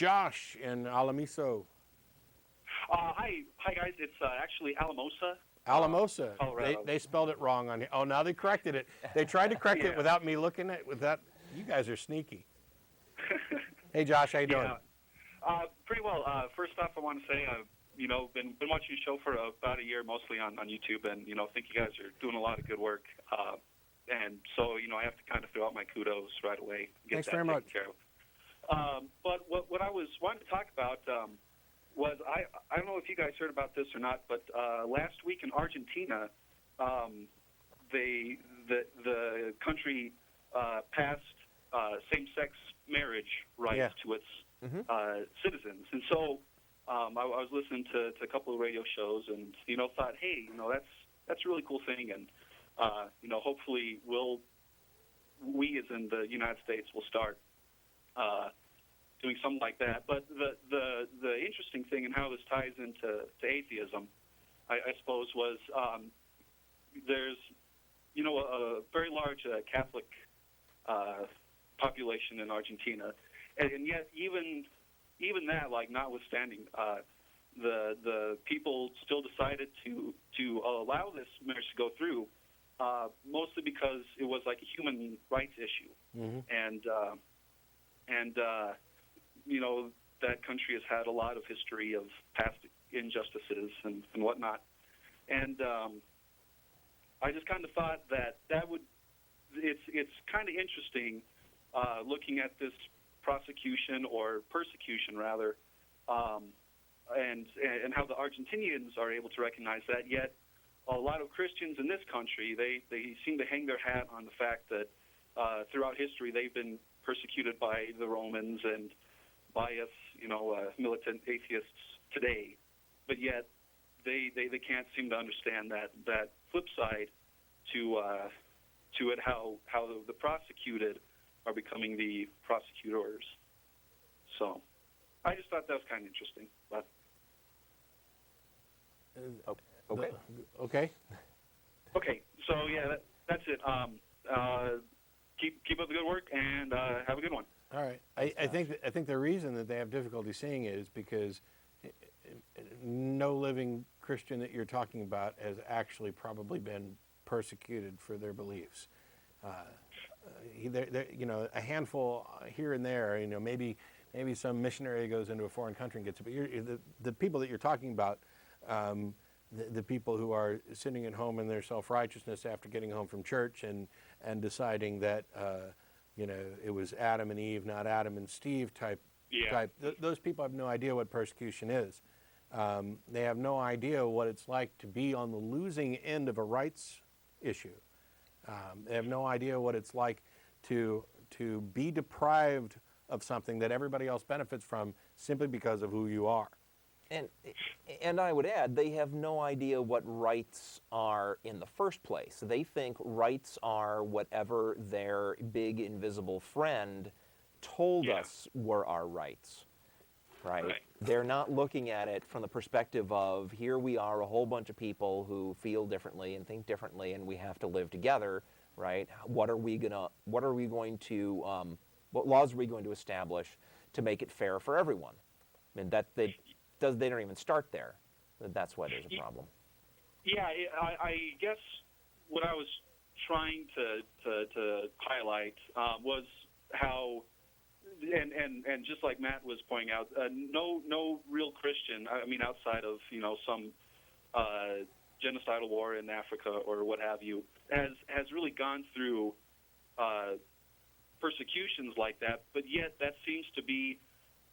Josh in Alamiso. Hi guys. It's actually Alamosa. Alamosa. Colorado. They spelled it wrong on. Oh, now they corrected it. They tried to correct it without me looking at. Without you guys are sneaky. Hey, Josh, how you doing? Pretty well. First off, I want to say I've been watching your show for about a year, mostly on YouTube, and think you guys are doing a lot of good work. And so I have to kind of throw out my kudos right away. Thanks very much. But what I was wanting to talk about was I don't know if you guys heard about this or not, but last week in Argentina, the country passed same-sex marriage rights to its citizens, and so I was listening to a couple of radio shows, and thought, hey, that's a really cool thing, and hopefully we as in the United States will start doing something like that. But the interesting thing and how this ties into atheism, I suppose, was there's a very large Catholic population in Argentina, and yet even that, like, notwithstanding, the people still decided to allow this marriage to go through, mostly because it was like a human rights issue, and that country has had a lot of history of past injustices and whatnot, and I just kind of thought that would it's kind of interesting looking at this prosecution or persecution rather, and how the Argentinians are able to recognize that. Yet a lot of Christians in this country, they seem to hang their hat on the fact that throughout history they've been persecuted by the Romans and by us, militant atheists today, but yet they can't seem to understand that flip side to it, how the prosecuted are becoming the prosecutors. So I just thought that was kind of interesting. But okay. So yeah, that's it. Keep up the good work and have a good one. All right. I think the reason that they have difficulty seeing it is because no living Christian that you're talking about has actually probably been persecuted for their beliefs. A handful here and there. Maybe some missionary goes into a foreign country and gets it. But the people that you're talking about, the people who are sitting at home in their self-righteousness after getting home from church and deciding that it was Adam and Eve, not Adam and Steve type. Those people have no idea what persecution is. They have no idea what it's like to be on the losing end of a rights issue. They have no idea what it's like to be deprived of something that everybody else benefits from simply because of who you are. And I would add, they have no idea what rights are in the first place. They think rights are whatever their big invisible friend told us were our rights, right? They're not looking at it from the perspective of, here we are, a whole bunch of people who feel differently and think differently, and we have to live together, right? What laws are we going to establish to make it fair for everyone? I mean, they don't even start there. That's why there's a problem. Yeah, I guess what I was trying to highlight was how, and just like Matt was pointing out, no real Christian, I mean, outside of some genocidal war in Africa or what have you, has really gone through persecutions like that. But yet that seems to be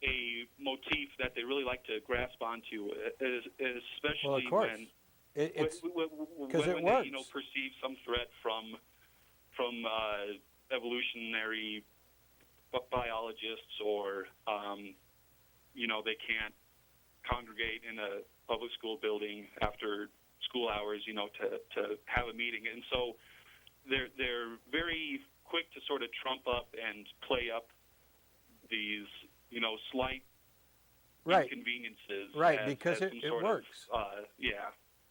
a motif that they really like to grasp onto, especially when it they perceive some threat from evolutionary biologists, or they can't congregate in a public school building after school hours, to have a meeting, and so they're very quick to sort of trump up and play up these slight inconveniences. Right, because it works.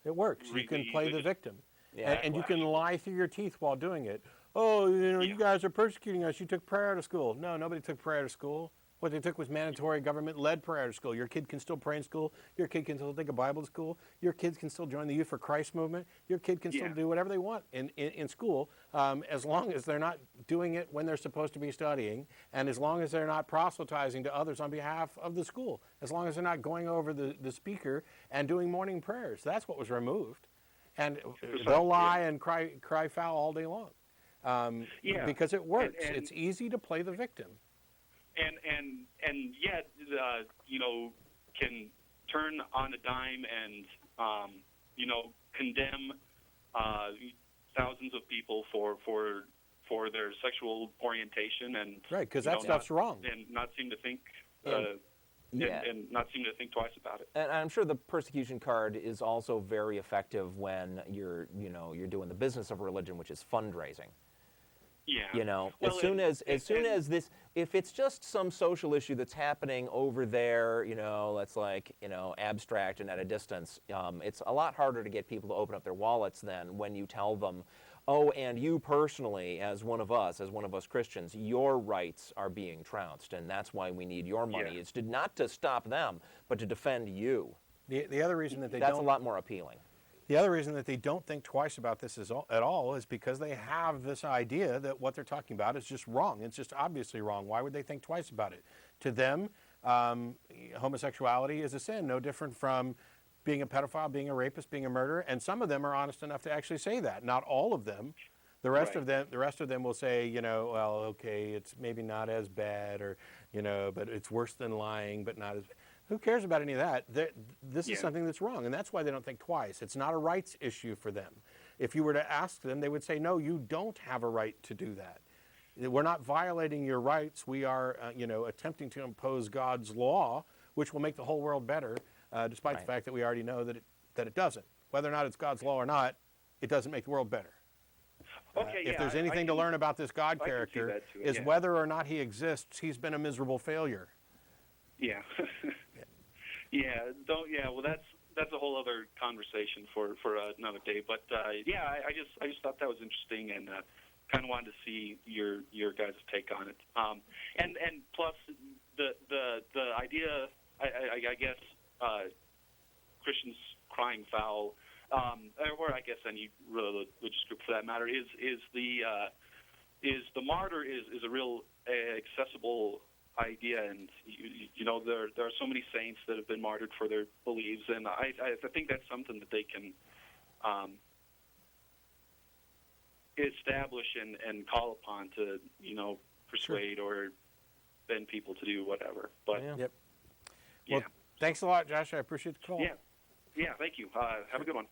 It works. Really, you can play the victim. Yeah, and you can lie through your teeth while doing it. Oh, you guys are persecuting us. You took prayer out of school. No, nobody took prayer out of school. What they took was mandatory government-led prayer to school. Your kid can still pray in school. Your kid can still take a Bible to school. Your kids can still join the Youth for Christ movement. Your kid can still do whatever they want in school, as long as they're not doing it when they're supposed to be studying, and as long as they're not proselytizing to others on behalf of the school, as long as they're not going over the speaker and doing morning prayers. That's what was removed. And they'll lie and cry foul all day long, because it works. And it's easy to play the victim. And yet, can turn on a dime and, condemn thousands of people for their sexual orientation and right, because that stuff's wrong, and not seem to think. And not seem to think twice about it. And I'm sure the persecution card is also very effective when you're doing the business of religion, which is fundraising. Yeah. As soon as this, if it's just some social issue that's happening over there, that's abstract and at a distance, it's a lot harder to get people to open up their wallets than when you tell them, oh, and you personally, as one of us Christians, your rights are being trounced, and that's why we need your money. Yeah. It's not to stop them, but to defend you. The other reason that that's a lot more appealing. The other reason that they don't think twice about this at all is because they have this idea that what they're talking about is just wrong. It's just obviously wrong. Why would they think twice about it? To them, homosexuality is a sin, no different from being a pedophile, being a rapist, being a murderer. And some of them are honest enough to actually say that. Not all of them. The rest of them will say, well, okay, it's maybe not as bad, or but it's worse than lying, but not as. Who cares about any of that? This is something that's wrong, and that's why they don't think twice. It's not a rights issue for them. If you were to ask them, they would say, no, you don't have a right to do that. We're not violating your rights. We are, attempting to impose God's law, which will make the whole world better, despite the fact that we already know that it doesn't. Whether or not it's God's law or not, it doesn't make the world better. If there's anything to learn about this God character, is whether or not he exists, he's been a miserable failure. Yeah. Well, that's a whole other conversation for another day. But I just thought that was interesting, and kind of wanted to see your guys' take on it. And plus the idea, I guess, Christians crying foul, or I guess any religious group for that matter, is the martyr is a real accessible idea, and there are so many saints that have been martyred for their beliefs, and I think that's something that they can establish and call upon to persuade or bend people to do whatever. But Well, thanks a lot, Josh. I appreciate the call. Yeah, thank you. Have a good one.